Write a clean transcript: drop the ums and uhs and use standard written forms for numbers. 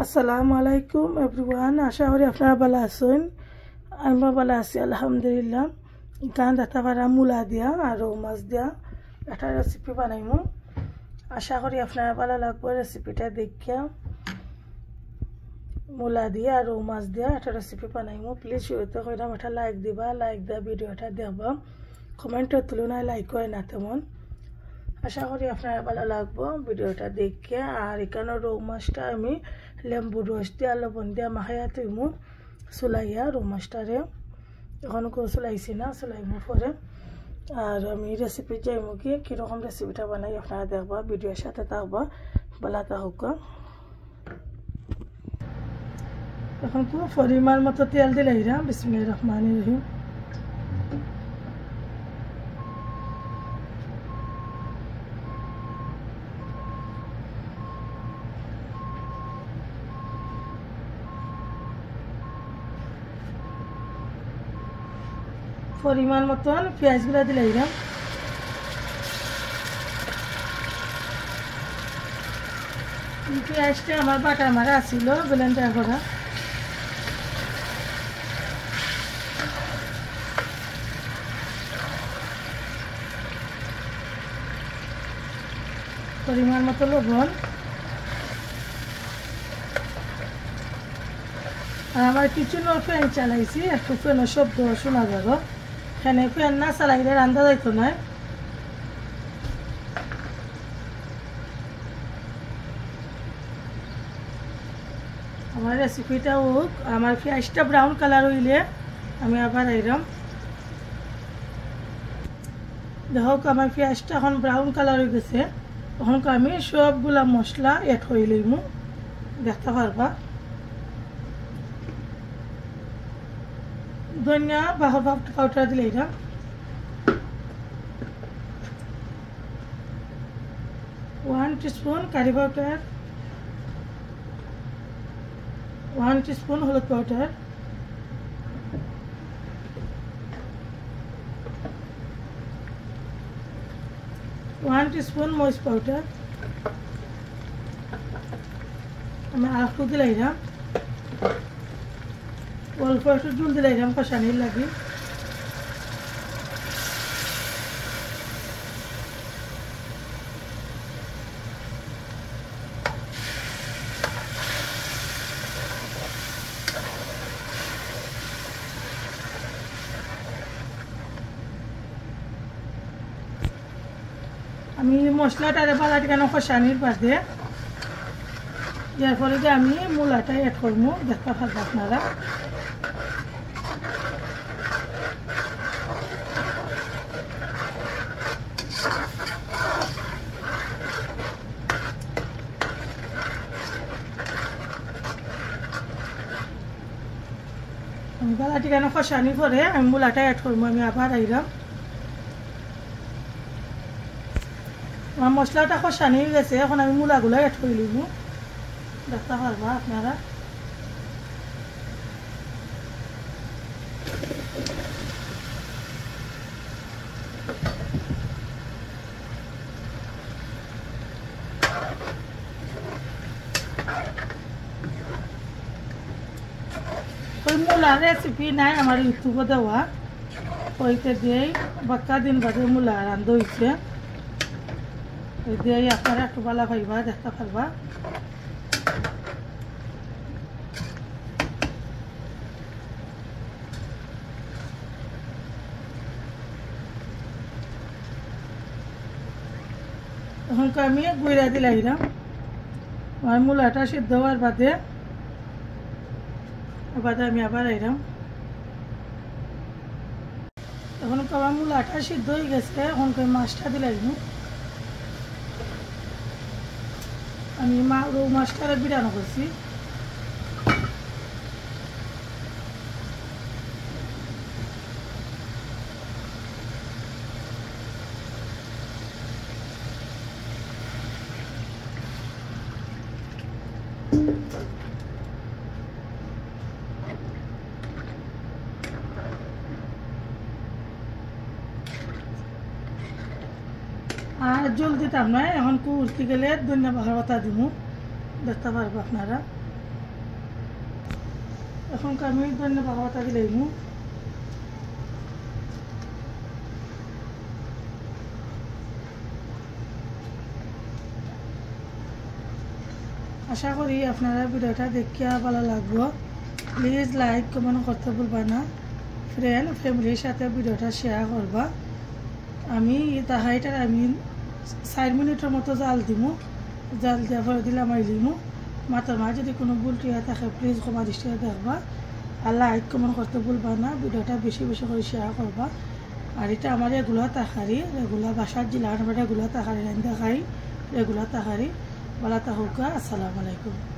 আসসালামু আলাইকুম এভরিওয়ান, আশা করি আপনারা ভালো আছেন। আমি ভালো আছি আলহামদুলিল্লাহ। এখানে দেখতে পারা মূলা দিয়া আর মাছ দিয়া একটা রেসিপি বানাইমু। আশা করি আপনারা ভালো লাগবে রেসিপিটা দেখিয়া। মূলা দিয়া আর মাছ দিয়া একটা রেসিপি বানাইমু। প্লিজ শুরুতে কইরাম একটা লাইক দিবা, লাইক দিয়া ভিডিওটা দেখবা, কমেন্টের তুলনায় লাইক হয় না তেমন। আশা করি আপনারা ভালো লাগবো ভিডিওটা দেখে। আর এখানে রৌ মাছটা আমি লেম্বু রস দিয়া লবণ দিয়া মাখাইয়া তুইমু চুলাইয়া রৌ মাছটারে। এখন কেউ চুলাইছি না, চুলাইমু পরে। আর আমি রেসিপি যাইমু কি কীরকম রেসিপিটা বানাই আপনারা দেখবা, ভিডিওর সাথে থাকবা, বেলা থাকুক। এখন খুব পরিমাণ মতো তেল দিলাইরা। বিসমিল্লাহির রহমানির রহিম। পরিমাণ মতন পেঁয়াজগুলো দিলাইরাম। পেঁয়াজটা আমার বাটা মারা আসছিল ব্লেন্ডার করা। পরিমাণ মতো লবণ। আর আমার কিচেনের ফ্যান চালাইছি, একটু ফ্যানের শব্দ শোনা যাব। ফ্যানে ফ্যান না চালাইলে রান্না যাইতো না। আমার রেসিপিটা হোক, আমার পেঁয়াজটা ব্রাউন কালার হইলে আমি আবার আইরাম। দেখো আমার পেঁয়াজটা এখন ব্রাউন কালার হয়ে গেছে। তখন আমি সবগুলা মশলা এড হয়ে লইমু, দেখতে পারবা। ধনিয়া পাউডার দিলে এটা, 1 টিস্পুন কারি পাউডার, 1 টিস্পুন হলুদ পাউডার, 1 টিস্পুন মরিচ পাউডার। আমি আলু দিলাইলাম, অল্প একটু জল দিলাইলাম কষানির লাগি। আমি মশলাটারে বালাটি কেন কষানির বাদে এরপরে যে আমি মূলাটা এড করবো, দেখতে পারবো আপনারা। আমি বালাটি কেন কষানি করে আমি মূলাটা এড করবো। আমি আবার আইলাম। আমার মশলাটা কষানি হয়ে গেছে, এখন আমি মূলাগুলো এড করে নিব, দেখতে পারবা আপনারা। ওই মূলার রেসিপি নাই আমার ইউটিউবে দেওয়া, ওইতে দিয়েই বাক্কা দিন বাদে মূলা রান্ধ হয়েছে। ওই দিয়েই আপনারা একটু ভালো পাইবা, দেখতে পারবা। এখন আমি গুঁড়া দিলাইলাম। আমার মূলাটা সিদ্ধ হওয়ার বাদে আমি আবার আইলাম। এখন আমার মূলাটা সিদ্ধ হয়ে গেছে, এখন মাছটা দিলাইলাম। আমি রৌ মাছটা বিরানো করছি। আর জল দিতাম না, এখন কুর্তি গেলে ধনিয়া পাতা দিব, দেখতে পারবো আপনারা। এখন আমি ধন্যবাদ বাবাটা দিলাম। আশা করি আপনারা ভিডিওটা দেখিয়া ভালো লাগবে। প্লিজ লাইক কমেন্ট করতে ভুলবা না। ফ্রেন্ড ফ্যামিলির সাথে ভিডিওটা শেয়ার করবা। আমি তাহাইটার আমি 4 মিনিটের মতো জাল দিমু, জাল দেওয়ার পরে দিলাম আইলিমু। মাথার মাঝে যদি কোনো ভুল টিয়া থাকে প্লিজ ক্ষমা দৃষ্টিতে দেখবা। আর লাইক কমেন্ট করতে ভুলবা না। ভিডিওটা বেশি বেশি করে শেয়ার করবা। আর এটা আমার রেগুলার তাহারি, রেগুলার বাসার জিলা আমরা রেগুলার তাহারি রান্ধা খাই, রেগুলার তাহারি। ভালো থাকুক। আসসালামু আলাইকুম।